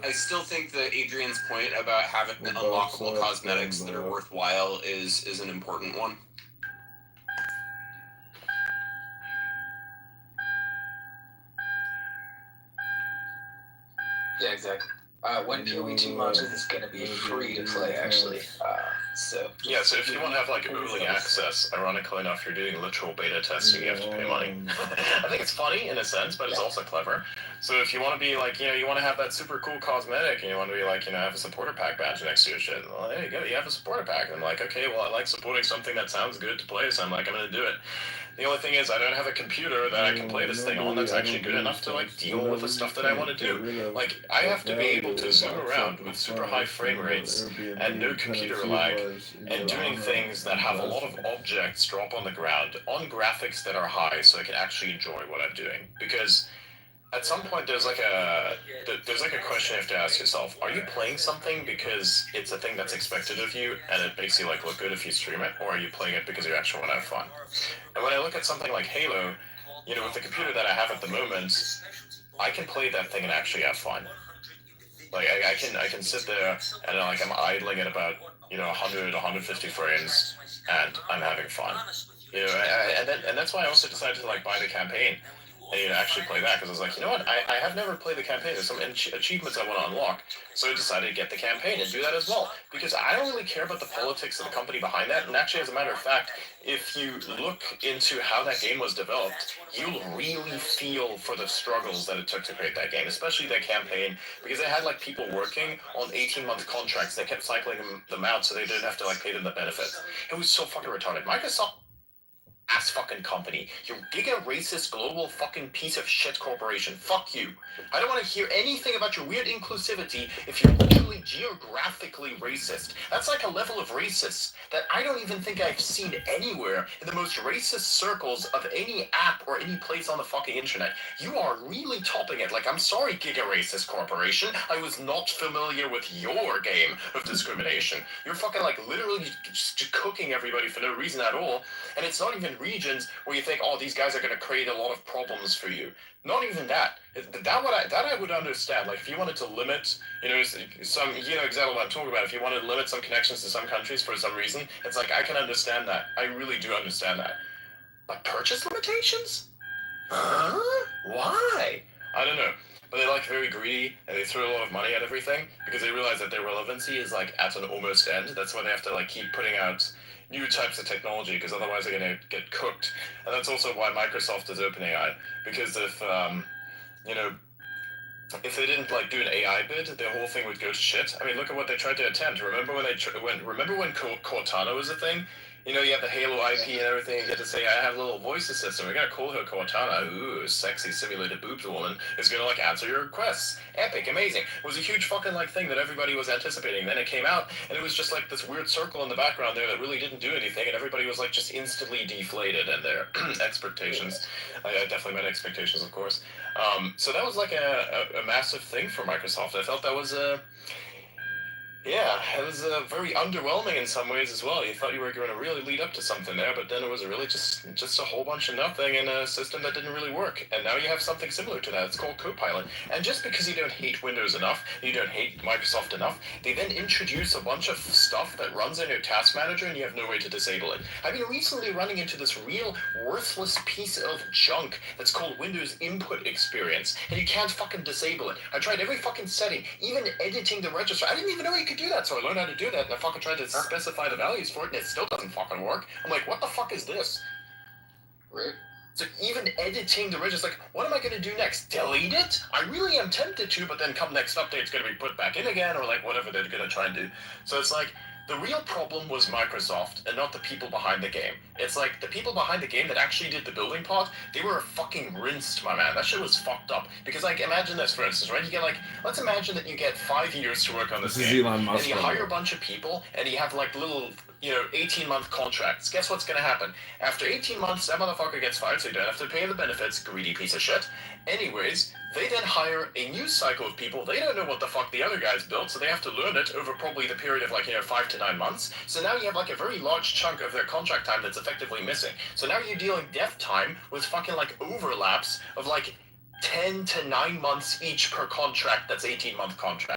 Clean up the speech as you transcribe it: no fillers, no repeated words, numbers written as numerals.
I still think that Adrian's point about having unlockable cosmetics that are worthwhile is an important one. Yeah, exactly. When PoE2 launches, it's going to be free to play, actually. So if you want to have like early access, ironically enough, you're doing literal beta testing, you have to pay money. I think it's funny in a sense, but it's also clever. So if you want to be like, you want to have that super cool cosmetic, and you want to be like, have a supporter pack badge next to your shit, well, there you go, you have a supporter pack. And I'm like, okay, well, I like supporting something that sounds good to play, so I'm like, I'm going to do it. The only thing is, I don't have a computer that I can play this thing on that's actually good enough to like deal with the stuff that I want to do. Like, I have to be able to zoom around with super high frame rates and no computer lag, and doing things that have a lot of objects drop on the ground on graphics that are high, so I can actually enjoy what I'm doing. Because at some point there's like a question you have to ask yourself: are you playing something because it's a thing that's expected of you and it makes you like look good if you stream it, or are you playing it because you actually want to have fun? And when I look at something like Halo, with the computer that I have at the moment, I can play that thing and actually have fun. Like I can sit there and like I'm idling at about 100 150 frames and I'm having fun. And that's why I also decided to like buy the campaign and actually play that, because I was like, you know what, I have never played the campaign. There's some achievements I want to unlock, so I decided to get the campaign and do that as well, because I don't really care about the politics of the company behind that. And actually, as a matter of fact, if you look into how that game was developed, you'll really feel for the struggles that it took to create that game, especially that campaign, because they had like people working on 18-month contracts. They kept cycling them out so they didn't have to like pay them the benefits. It was so fucking retarded. Microsoft ass fucking company. You giga racist global fucking piece of shit corporation. Fuck you. I don't want to hear anything about your weird inclusivity if you're literally geographically racist. That's like a level of racist that I don't even think I've seen anywhere in the most racist circles of any app or any place on the fucking internet. You are really topping it. Like, I'm sorry, giga racist corporation. I was not familiar with your game of discrimination. You're fucking like literally just cooking everybody for no reason at all. And it's not even regions where you think, oh, these guys are going to create a lot of problems for you. Not even that. That I would understand. Like, if you wanted to limit, some, exactly what I'm talking about. If you wanted to limit some connections to some countries for some reason, it's like, I can understand that. I really do understand that. But purchase limitations? Huh? Why? I don't know. But they're like very greedy, and they throw a lot of money at everything because they realize that their relevancy is like at an almost end. That's why they have to like keep putting out new types of technology, because otherwise they're going to get cooked. And that's also why Microsoft is OpenAI, because if they didn't like do an AI bid, the whole thing would go to shit. I mean, look at what they tried to attempt. Remember when Cortana was a thing? You have the Halo IP and everything. You get to say, I have a little voice assistant. We're gonna call her Cortana. Ooh, sexy simulated boobs woman is gonna like answer your requests. Epic, amazing. It was a huge fucking like thing that everybody was anticipating. Then it came out, and it was just like this weird circle in the background there that really didn't do anything, and everybody was like just instantly deflated in their expectations. I definitely met expectations, of course. So that was like a massive thing for Microsoft. I felt that was it was very underwhelming in some ways as well. You thought you were going to really lead up to something there, but then it was really just a whole bunch of nothing in a system that didn't really work. And now you have something similar to that. It's called Copilot. And just because you don't hate Windows enough, you don't hate Microsoft enough, they then introduce a bunch of stuff that runs in your task manager and you have no way to disable it. I've been recently running into this real worthless piece of junk that's called Windows Input Experience, and you can't fucking disable it. I tried every fucking setting, even editing the register. I didn't even know you could do that, so I learned how to do that, and I fucking tried to specify the values for it, and it still doesn't fucking work. I'm like, what the fuck is this? Right. So even editing the register, like, what am I going to do next? Delete it? I really am tempted to, but then come next update, it's going to be put back in again, or like whatever they're going to try and do. So it's like, the real problem was Microsoft and not the people behind the game. It's like the people behind the game that actually did the building part, they were fucking rinsed, my man. That shit was fucked up. Because like, imagine this, for instance, right? You get like, let's imagine that you get 5 years to work on this game. And you hire a bunch of people and you have like little 18-month contracts. Guess what's gonna happen? After 18 months, that motherfucker gets fired, so you don't have to pay the benefits, greedy piece of shit. Anyways, they then hire a new cycle of people. They don't know what the fuck the other guys built, so they have to learn it over probably the period of like 5 to 9 months. So now you have like a very large chunk of their contract time that's effectively missing. So now you're dealing dev time with fucking like overlaps of like 10 to 9 months each per contract that's 18-month contract.